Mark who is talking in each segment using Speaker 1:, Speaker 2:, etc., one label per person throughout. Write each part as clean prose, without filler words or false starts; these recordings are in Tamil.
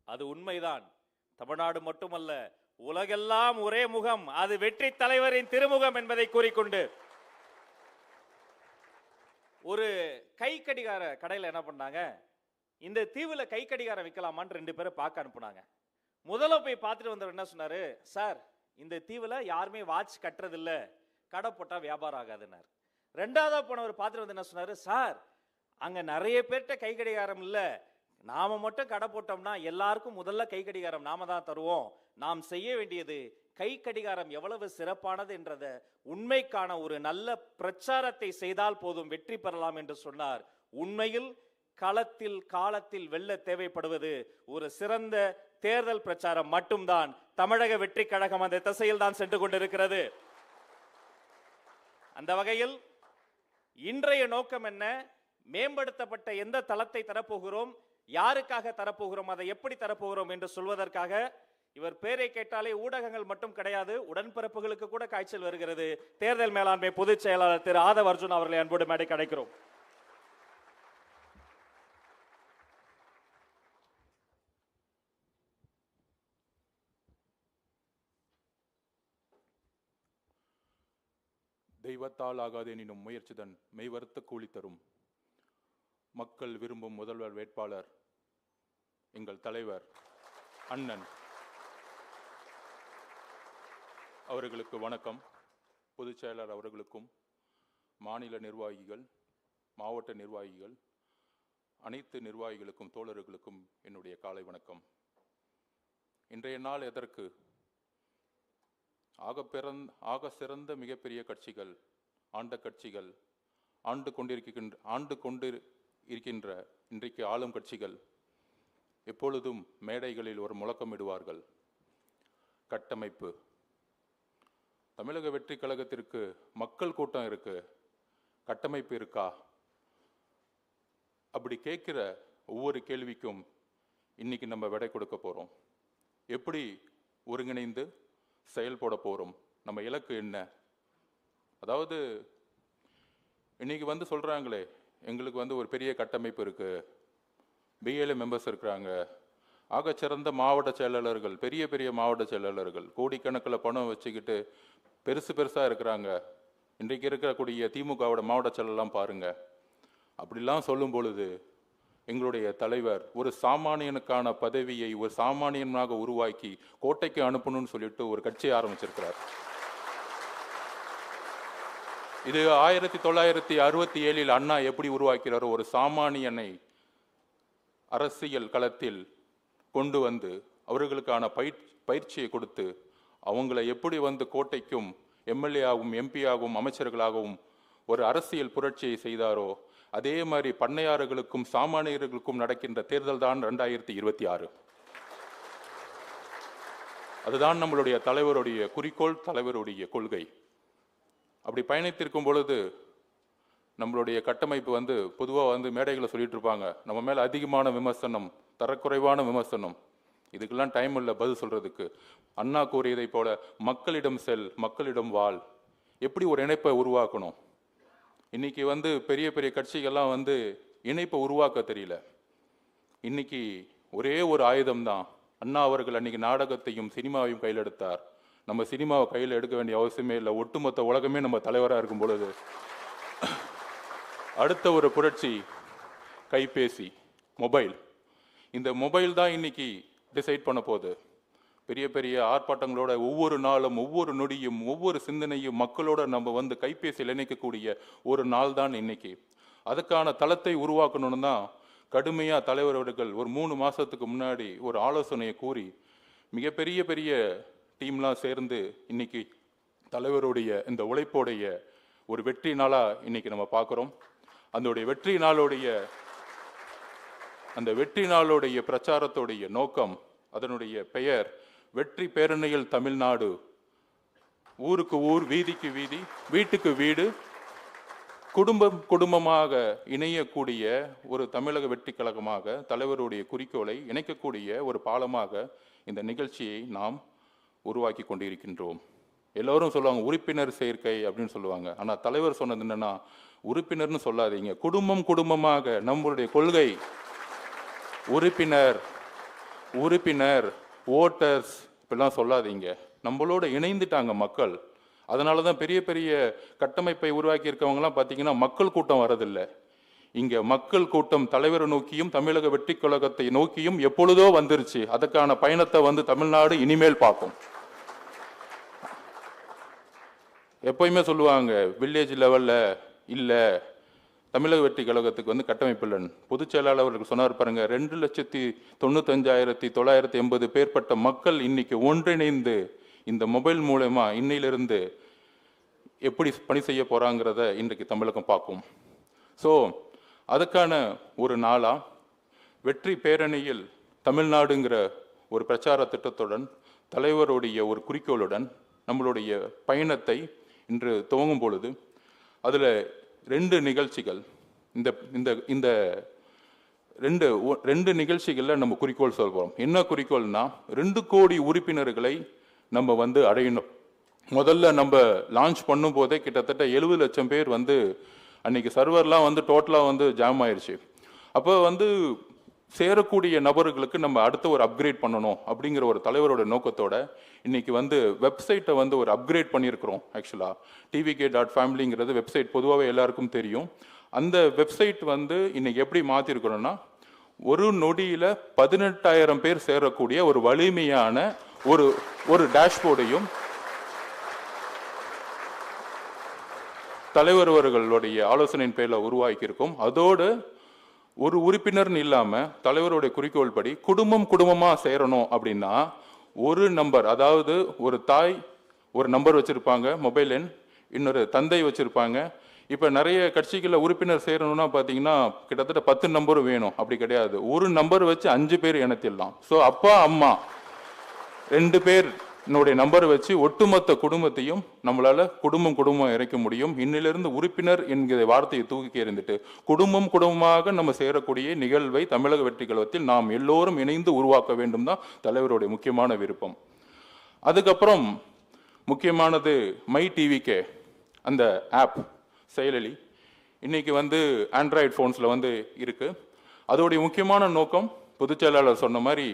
Speaker 1: அது உண்மைதான். தமிழ்நாடு மட்டுமல்ல, உலகெல்லாம் ஒரே முகம், அது வெற்றி தலைவரின் திருமுகம் என்பதை கூறிக்கொண்டு, ஒரு கை கடிகார கடையில் என்ன பண்ணாங்க, இந்த தீவுல கை கடிகாரம் விற்கலாமான்னு 2 பேரை பார்க்க அனுப்புனாங்க. முதல்ல போய் பார்த்துட்டு வந்தவர் என்ன சொன்னாரு, சார் இந்த தீவுல யாருமே வாட்ச் கட்டுறது இல்ல, கடை போட்டா வியாபாரம் ஆகாதுன்னாரு. 2ஆவதா போனவர் பார்த்துட்டு வந்து என்ன சொன்னாரு, சார் அங்க நிறைய பேர்கிட்ட கை கடிகாரம் இல்ல, நாம மட்டும் கடை போட்டோம்னா எல்லாருக்கும் முதல்ல கை கடிகாரம் நாம தான் தருவோம். நாம் செய்ய வேண்டியது கை கடிகாரம் எவ்வளவு சிறப்பானது என்றத உண்மைக்கான ஒரு நல்ல பிரச்சாரத்தை செய்தால் போதும், வெற்றி பெறலாம் என்று சொன்னார். உண்மையில் களத்தில் காலத்தில் வெல்ல தேவைப்படுவது ஒரு சிறந்த தேர்தல் பிரச்சாரம் மட்டும்தான். தமிழக வெற்றி கழகம் அந்த திசையில் தான் சென்று கொண்டிருக்கிறது. அந்த வகையில் இன்றைய நோக்கம் என்ன, மேம்படுத்தப்பட்ட எந்த தளத்தை தரப்போகிறோம், யாருக்காக தரப்போகிறோம், அதை எப்படி தரப்போகிறோம் என்று சொல்வதற்காக இவர் பேரை கேட்டாலே ஊடகங்கள் மட்டும் கிடையாது, உடன்பிறப்புகளுக்கு கூட காய்ச்சல் வருகிறது. தேர்தல் மேலாண்மை பொதுச் செயலாளர் திரு ஆதவ் அர்ஜுன் அவர்களை அன்போடு மேடைக்கு அழைக்கிறோம்.
Speaker 2: தெய்வத்தால் ஆகாதெனினும் முயற்சிதன் மெய்வருத்த கூலி தரும். மக்கள் விரும்பும் முதல்வர் வேட்பாளர் எங்கள் தலைவர் அண்ணன் அவர்களுக்கு வணக்கம். பொதுச் செயலாளர் அவர்களுக்கும், மாநில நிர்வாகிகள், மாவட்ட நிர்வாகிகள், அனைத்து நிர்வாகிகளுக்கும், தோழர்களுக்கும் என்னுடைய காலை வணக்கம். இன்றைய நாள் எதற்கு? ஆக சிறந்த மிகப்பெரிய கட்சிகள், ஆண்ட கட்சிகள், ஆண்டு கொண்டு இருக்கின்ற இன்றைக்கு ஆளும் கட்சிகள் எப்பொழுதும் மேடைகளில் ஒரு முழக்கமிடுவார்கள், கட்டமைப்பு. தமிழக வெற்றி கழகத்திற்கு மக்கள் கூட்டம் இருக்கு, கட்டமைப்பு இருக்கா? அப்படி கேட்கிற ஒவ்வொரு கேள்விக்கும் இன்னைக்கு நம்ம விடை கொடுக்க போறோம். எப்படி ஒருங்கிணைந்து செயல்பட போறோம், நம்ம இலக்கு என்ன? அதாவது இன்னைக்கு சொல்றாங்களே, எங்களுக்கு ஒரு பெரிய கட்டமைப்பு இருக்கு, பிஎல்ஏ மெம்பர்ஸ் இருக்கிறாங்க, ஆகச்சிறந்த மாவட்ட செயலாளர்கள், பெரிய பெரிய மாவட்ட செயலாளர்கள், கோடிக்கணக்கில் பணம் வச்சுக்கிட்டு பெருசா இருக்கிறாங்க. இன்றைக்கு இருக்கக்கூடிய திமுகவோட மாவட்ட செயலெல்லாம் பாருங்க. அப்படிலாம் சொல்லும் பொழுது எங்களுடைய தலைவர் ஒரு சாமானியனுக்கான பதவியை ஒரு சாமானியனாக உருவாக்கி கோட்டைக்கு அனுப்பணும்னு சொல்லிட்டு ஒரு கட்சியை ஆரம்பிச்சிருக்கிறார். இது 1967 அண்ணா எப்படி உருவாக்கிறாரோ, ஒரு சாமானியனை அரசியல் களத்தில் கொண்டு வந்து அவர்களுக்கான பயிற்சியை கொடுத்து அவங்களை எப்படி கோட்டைக்கும் எம்எல்ஏ ஆகவும் எம்பி ஆகவும் அமைச்சர்களாகவும் ஒரு அரசியல் புரட்சியை செய்தாரோ, அதே மாதிரி பண்ணையாறுகளுக்கும் சாமானியர்களுக்கும் நடக்கின்ற தேர்தல் தான் 2026. அதுதான் நம்மளுடைய தலைவருடைய குறிக்கோள், தலைவருடைய கொள்கை. அப்படி பயணித்திருக்கும் பொழுது நம்மளுடைய கட்டமைப்பு பொதுவாக மேடைகளை சொல்லிட்டு இருப்பாங்க, நம்ம மேல அதிகமான விமர்சனம், தரக்குறைவான விமர்சனம். இதுக்கெல்லாம் டைம் இல்லை பதில் சொல்றதுக்கு. அண்ணா கூறியதை போல மக்களிடம் செல், மக்களிடம் வாழ். எப்படி ஒரு இணைப்பை உருவாக்கணும்? இன்னைக்கு பெரிய பெரிய கட்சிகள்லாம் இணைப்பை உருவாக்க தெரியல. இன்னைக்கு ஒரே ஒரு ஆயுதம் தான். அண்ணா அவர்கள் அன்னைக்கு நாடகத்தையும் சினிமாவையும் கையில் எடுத்தார். நம்ம சினிமாவை கையில் எடுக்க வேண்டிய அவசியமே இல்லை. ஒட்டுமொத்த உலகமே நம்ம தலைவராக இருக்கும் பொழுது அடுத்த ஒரு புரட்சி கைபேசி, மொபைல். இந்த மொபைல் தான் இன்னைக்கு டிசைட் பண்ண போகுது. பெரிய பெரிய ஆர்ப்பாட்டங்களோட ஒவ்வொரு நாளும், ஒவ்வொரு நொடியும், ஒவ்வொரு சிந்தனையும் மக்களோட நம்ம கைபேசியில் இணைக்கக்கூடிய ஒரு நாள் தான் இன்னைக்கு. அதுக்கான தளத்தை உருவாக்கணும்னு தான் கடுமையாக தலைவர்கள் ஒரு 3 மாதத்துக்கு முன்னாடி ஒரு ஆலோசனையை கூறி மிகப்பெரிய பெரிய டீம்லாம் சேர்ந்து இன்னைக்கு தலைவருடைய இந்த உழைப்போடைய ஒரு வெற்றி நாளாக இன்னைக்கு நம்ம பார்க்குறோம். அந்த வெற்றி நாளுடைய பிரச்சாரத்துடைய நோக்கம், அதனுடைய பெயர் வெற்றி பேரணியில் தமிழ்நாடு. ஊருக்கு ஊர், வீதிக்கு வீதி, வீட்டுக்கு வீடு, குடும்பம் குடும்பமாக இணையக்கூடிய ஒரு தமிழக வெற்றி கழகமாக, தலைவருடைய குறிக்கோளை இணைக்கக்கூடிய ஒரு பாலமாக இந்த நிகழ்ச்சியை நாம் உருவாக்கி கொண்டிருக்கின்றோம். எல்லோரும் சொல்லுவாங்க உறுப்பினர் சேர்க்கை அப்படின்னு சொல்லுவாங்க. ஆனால் தலைவர் சொன்னது என்னன்னா, உறுப்பினர்னு சொல்லாதீங்க, குடும்பம் குடும்பமாக. நம்மளுடைய கொள்கை உறுப்பினர் உறுப்பினர், ஓட்டர்ஸ் இப்பெல்லாம் சொல்லாதீங்க. நம்மளோட இணைந்துட்டாங்க மக்கள். அதனால தான் பெரிய பெரிய கட்டமைப்பை உருவாக்கி இருக்கவங்கலாம் பார்த்தீங்கன்னா மக்கள் கூட்டம் வரதில்லை. இங்க மக்கள் கூட்டம் தலைவரை நோக்கியும் தமிழக வெற்றி கழகத்தை நோக்கியும் எப்பொழுதோ வந்துருச்சு. அதுக்கான பயணத்தை வந்து தமிழ்நாடு இனிமேல் பார்க்கும். எப்பயுமே சொல்லுவாங்க வில்லேஜ் லெவல்ல இல்ல தமிழக வெற்றி கழகத்துக்கு வந்து கட்டமைப்பு இல்லைன்னு. பொதுச் செயலாளர் அவர்கள் சொன்னார் பாருங்க, 2,95,980 பேர்பட்ட மக்கள் இன்னைக்கு ஒன்றிணைந்து இந்த மொபைல் மூலமா இன்னையிலிருந்து எப்படி பணி செய்ய போறாங்கிறத இன்றைக்கு தமிழகம் பார்க்கும். ஸோ அதுக்கான ஒரு நாளா வெற்றி பேரணியில் தமிழ்நாடுங்கிற ஒரு பிரச்சார திட்டத்துடன் தலைவருடைய ஒரு குறிக்கோளுடன் நம்மளுடைய பயணத்தை இன்று துவங்கும் பொழுது அதில் 2 நிகழ்ச்சிகள், இந்த இந்த இந்த ரெண்டு நிகழ்ச்சிகளில் நம்ம குறிக்கோள் சொல்கிறோம். என்ன குறிக்கோள்னா 2 கோடி உறுப்பினர்களை நம்ம வந்து அடையணும். முதல்ல நம்ம லான்ச் பண்ணும் போதே கிட்டத்தட்ட 70 லட்சம் பேர் வந்து அன்னைக்கு சர்வர்லாம் வந்து டோட்டலாக வந்து ஜாம் ஆயிடுச்சு. அப்போ வந்து சேரக்கூடிய நபர்களுக்கு நம்ம அடுத்த ஒரு அப்கிரேட் பண்ணணும் அப்படிங்கிற ஒரு தலைவரோட நோக்கத்தோட இன்னைக்கு வந்து வெப்சைட்டை வந்து ஒரு அப்கிரேட் பண்ணியிருக்கிறோம். ஆக்சுவலாக tvk.family வெப்சைட் பொதுவாகவே எல்லாருக்கும் தெரியும். அந்த வெப்சைட் வந்து இன்னைக்கு எப்படி மாற்றிருக்கிறோம்னா ஒரு நொடியில் 18,000 பேர் சேரக்கூடிய ஒரு வலிமையான ஒரு டேஷ்போர்டையும் தலைவர் அவர்களுடைய ஆலோசனையின் பேரில் உருவாக்கியிருக்கும். அதோடு ஒரு உறுப்பினர்னு இல்லாம தலைவருடைய குறிக்கோள் படி குடும்பமா சேரணும் அப்படின்னா ஒரு நம்பர், அதாவது ஒரு தாய் ஒரு நம்பர் வச்சிருப்பாங்க மொபைல் எண், இன்னொரு தந்தை வச்சிருப்பாங்க. இப்ப நிறைய கட்சிகளில் உறுப்பினர் சேரணும்னா பாத்தீங்கன்னா கிட்டத்தட்ட 10 நம்பரும் வேணும். அப்படி கிடையாது, ஒரு நம்பர் வச்சு 5 பேர் இணைத்திடலாம். ஸோ அப்பா அம்மா 2 பேர் நம்பர் வச்சு ஒட்டுமொத்த குடும்பத்தையும் நம்மளால குடும்பம் இறைக்க முடியும். இன்னிலிருந்து உறுப்பினர் என்கிற வார்த்தையை தூக்கி எறிந்துட்டு குடும்பமாக நம்ம சேரக்கூடிய நிகழ்வை தமிழக வெற்றி கழகத்தில் நாம் எல்லோரும் இணைந்து உருவாக்க வேண்டும் தான் தலைவருடைய முக்கியமான விருப்பம். அதுக்கப்புறம் முக்கியமானது மை டிவிகே அந்த ஆப் செயலி இன்னைக்கு வந்து ஆண்ட்ராய்டு ஃபோன்ஸ்ல வந்து இருக்கு. அதோடைய முக்கியமான நோக்கம் பொதுச் செயலாளர் சொன்ன மாதிரி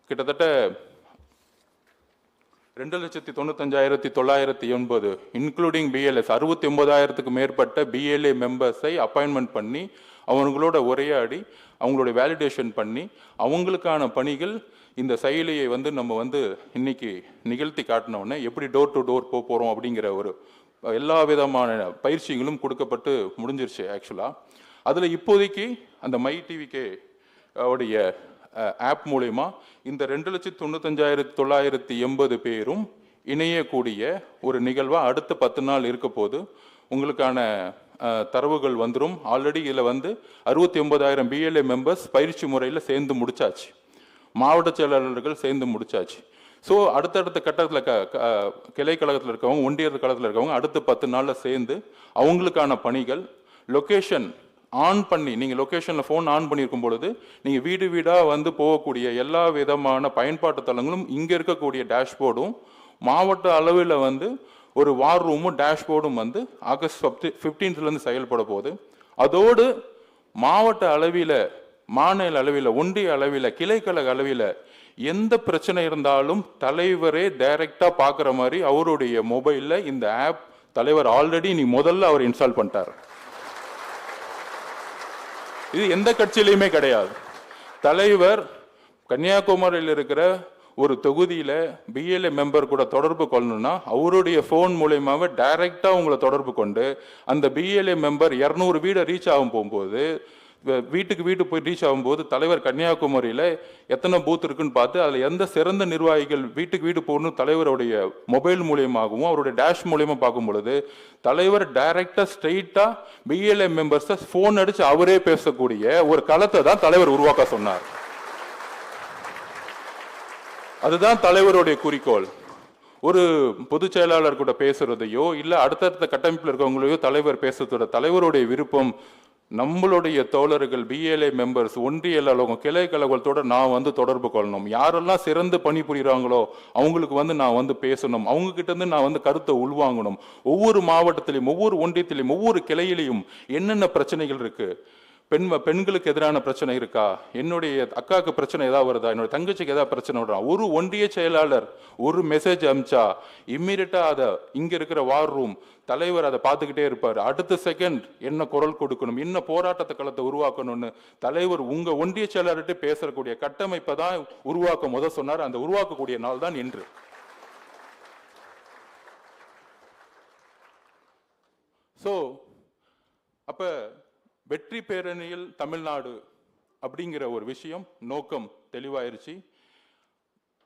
Speaker 2: கிட்டத்தட்ட 2,95,980 இன்க்ளூடிங் பிஎல்எஸ் 69,000க்கு மேற்பட்ட பிஎல்ஏ மெம்பர்ஸை அப்பாயின்மெண்ட் பண்ணி அவங்களோட உரையாடி அவங்களுடைய வேலிடேஷன் பண்ணி அவங்களுக்கான பணிகள் இந்த செயலியை வந்து நம்ம வந்து இன்னைக்கு நிகழ்த்தி காட்டினோடனே எப்படி டோர் டு டோர் போகிறோம் அப்படிங்கிற ஒரு எல்லா விதமான பயிற்சிகளும் கொடுக்கப்பட்டு முடிஞ்சிருச்சு. ஆக்சுவலாக அதில் இப்போதைக்கு அந்த மை டிவிகே உடைய ஆப் மூலயமா இந்த 2,95,980 பேரும் இணையக்கூடிய ஒரு நிகழ்வா அடுத்த 10 நாள் இருக்க போது உங்களுக்கான தரவுகள் வந்துடும். ஆல்ரெடி இதில் வந்து 69,000 பிஎல்ஏ மெம்பர்ஸ் பயிற்சி முறையில் சேர்ந்து முடிச்சாச்சு, மாவட்ட செயலாளர்கள் சேர்ந்து முடிச்சாச்சு. ஸோ அடுத்தடுத்த கட்டத்தில் கிளை கழகத்தில் இருக்கவங்க, ஒன்றிய கழகத்தில் இருக்கவங்க அடுத்த 10 நாளில் சேர்ந்து அவங்களுக்கான பணிகள் லொக்கேஷன் ஆன் பண்ணி, நீங்கள் லொக்கேஷனில் ஃபோன் ஆன் பண்ணியிருக்கும் பொழுது நீங்கள் வீடு வீடாக வந்து போகக்கூடிய எல்லா விதமான பயன்பாட்டு தளங்களும் இங்கே இருக்கக்கூடிய டேஷ்போர்டும் மாவட்ட அளவில் வந்து ஒரு வார் ரூமும் டேஷ்போர்டும் வந்து ஆகஸ்ட் 15 செயல்பட போகுது. அதோடு மாவட்ட அளவில், மாநில அளவில், ஒன்றிய அளவில், கிளைக்கழக அளவில் எந்த பிரச்சனை இருந்தாலும் தலைவரே டைரக்டா பார்க்குற மாதிரி அவருடைய மொபைலில் இந்த ஆப் தலைவர் ஆல்ரெடி நீ முதல்ல அவர் இன்ஸ்டால் பண்ணிட்டார். இது எந்த கட்சியிலையுமே கிடையாது. தலைவர் கன்னியாகுமரியில் இருக்கிற ஒரு தொகுதியில பிஎல்ஏ மெம்பர் கூட தொடர்பு கொள்ளணும்னா அவருடைய போன் மூலயமாவே டைரக்டா உங்களை தொடர்பு கொண்டு அந்த பிஎல்ஏ மெம்பர் 200 வீடை ரீச் ஆகும் போகும்போது, வீட்டுக்கு போய் ரீச் ஆகும்போது தலைவர் கன்னியாகுமரியில எத்தனை பூத் இருக்குன்னு பார்த்து அதில் எந்த சிறந்த நிர்வாகிகள் வீட்டுக்கு வீடு போகணும் தலைவருடைய மொபைல் மூலியமாகவும் அவருடைய டேஷ் மூலியமா பார்க்கும் பொழுது தலைவர் டைரக்டா ஸ்ட்ரெயிட்டா பிஎல்ஏ மெம்பர்ஸை போன் அடிச்சு அவரே பேசக்கூடிய ஒரு களத்தை தான் தலைவர் உருவாக்க சொன்னார். அதுதான் தலைவருடைய குறிக்கோள். ஒரு பொதுச் செயலாளர் கூட பேசுறதையோ இல்ல அடுத்தடுத்த கட்டமைப்பில் இருக்கவங்களையோ தலைவர் பேசுறதோட தலைவருடைய விருப்பம் நம்மளுடைய தோழர்கள் பிஎல்ஏ மெம்பர்ஸ் ஒன்றிய அலுவலகம் கிளை கழகத்தோட நான் வந்து தொடர்பு கொள்ளணும். யாரெல்லாம் சிறந்து பணிபுரிகிறாங்களோ அவங்களுக்கு வந்து நான் வந்து பேசணும், அவங்க கிட்ட இருந்து நான் வந்து கருத்தை உள்வாங்கணும். ஒவ்வொரு மாவட்டத்திலையும், ஒவ்வொரு ஒன்றியத்திலையும், ஒவ்வொரு கிளையிலையும் என்னென்ன பிரச்சனைகள் இருக்கு, பெண்களுக்கு எதிரான பிரச்சனை இருக்கா, என்னுடைய அக்காவுக்கு பிரச்சனை ஏதாவது வருதா, என்னோட தங்கச்சிக்கு ஏதாவது பிரச்சனை வருதா, ஒரு ஒன்றிய செயலாளர் ஒரு மெசேஜ் அமிச்சா இம்மீடியட்டா அதை இங்க இருக்கிற வார் ரூம் தலைவர் அதை பார்த்துக்கிட்டே இருப்பார். அடுத்த செகண்ட் என்ன குரல் கொடுக்கணும், என்ன போராட்டத்தை களத்தை உருவாக்கணும்னு தலைவர் உங்க ஒன்றிய செயலாளர்கிட்ட பேசக்கூடிய கட்டமைப்பை தான் உருவாக்க சொன்னார். அந்த உருவாக்கக்கூடிய நாள் தான் இன்று. ஸோ அப்ப வெற்றி பேரணியில் தமிழ்நாடு அப்படிங்கிற ஒரு விஷயம் நோக்கம் தெளிவாயிருச்சு.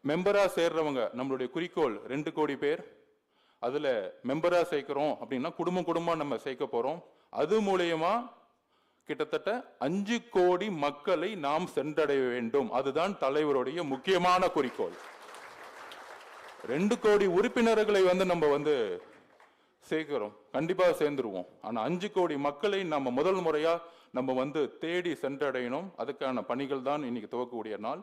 Speaker 2: மெம்பரா சேர்றவங்க நம்மளுடைய குறிக்கோள் 2 கோடி பேர். அதுல மெம்பரா சேர்க்கிறோம் அப்படின்னா குடும்பமா நம்ம சேர்க்க போறோம். அது மூலயமா கிட்டத்தட்ட 5 கோடி மக்களை நாம் சென்றடைய வேண்டும். அதுதான் தலைவருடைய முக்கியமான குறிக்கோள். 2 கோடி உறுப்பினர்களை நம்ம சேர்க்கிறோம், கண்டிப்பா சேர்ந்துருவோம். ஆனா 5 கோடி மக்களை நம்ம முதல் முறையா நம்ம தேடி சென்றடையணும். அதுக்கான பணிகள் தான் இன்னைக்கு துவக்கக்கூடிய நாள்.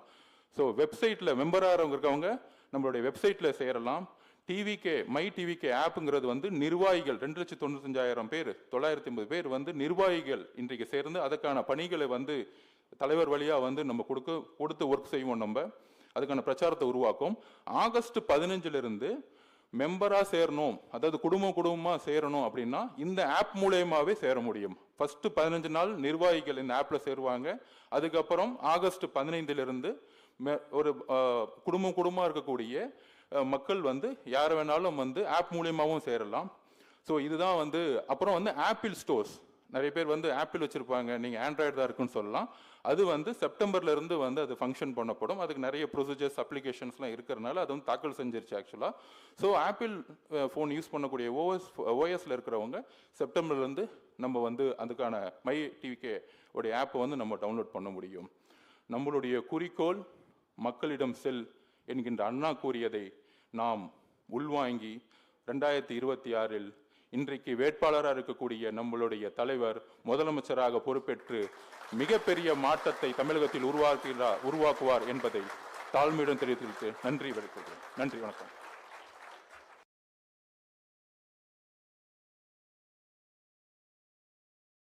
Speaker 2: ஸோ வெப்சைட்ல மெம்பரா இருக்கவங்க நம்மளுடைய வெப்சைட்ல சேரலாம். டிவிகே மை டிவிகே ஆப்புங்கிறது நிர்வாகிகள் 2,95,000 பேர் 980 பேர் நிர்வாகிகள் இன்றைக்கு சேர்ந்து அதுக்கான பணிகளை தலைவர் வழியா நம்ம கொடுத்து ஒர்க் செய்வோம். நம்ம அதுக்கான பிரச்சாரத்தை உருவாக்கும். ஆகஸ்ட் 15 மெம்பரா சேரணும், அதாவது குடும்பமா சேரணும் அப்படின்னா இந்த ஆப் மூலயமாவே சேர முடியும். ஃபர்ஸ்ட் 15 நாள் நிர்வாகிகள் இந்த ஆப்ல சேருவாங்க. அதுக்கப்புறம் ஆகஸ்ட் 15 ஒரு குடும்பமா இருக்கக்கூடிய மக்கள் யார வேணாலும் ஆப் மூலயமாவும் சேரலாம். ஸோ இதுதான் அப்புறம் ஆப்பிள் ஸ்டோர்ஸ் நிறைய பேர் ஆப்பிள் வச்சிருப்பாங்க, நீங்க ஆண்ட்ராய்டு தான் இருக்குன்னு சொல்லலாம். அது செப்டம்பர்ல இருந்து அது ஃபங்க்ஷன் பண்ணப்படும். அதுக்கு நிறைய ப்ரொசீஜர்ஸ் அப்ளிகேஷன்ஸ்லாம் இருக்கிறதுனால அது தாக்கல் செஞ்சிருச்சு ஆக்சுவலா. ஸோ ஆப்பிள் ஃபோன் யூஸ் பண்ணக்கூடிய ஓஎஸ்ல இருக்கிறவங்க செப்டம்பர்ல இருந்து நம்ம அதுக்கான மை டிவிகே உடைய ஆப்பை நம்ம டவுன்லோட் பண்ண முடியும். நம்மளுடைய குறிக்கோள் மக்களிடம் செல் என்கின்ற அண்ணா கூறியதை நாம் உள்வாங்கி 2026 இன்றைக்கு வேட்பாளராக இருக்கக்கூடிய நம்மளுடைய தலைவர் முதலமைச்சராக பொறுப்பேற்று மிகப்பெரிய மாற்றத்தை தமிழகத்தில் உருவாக்குவார் என்பதை தாழ்மையுடன் தெரிவித்து நன்றி வணக்கம்.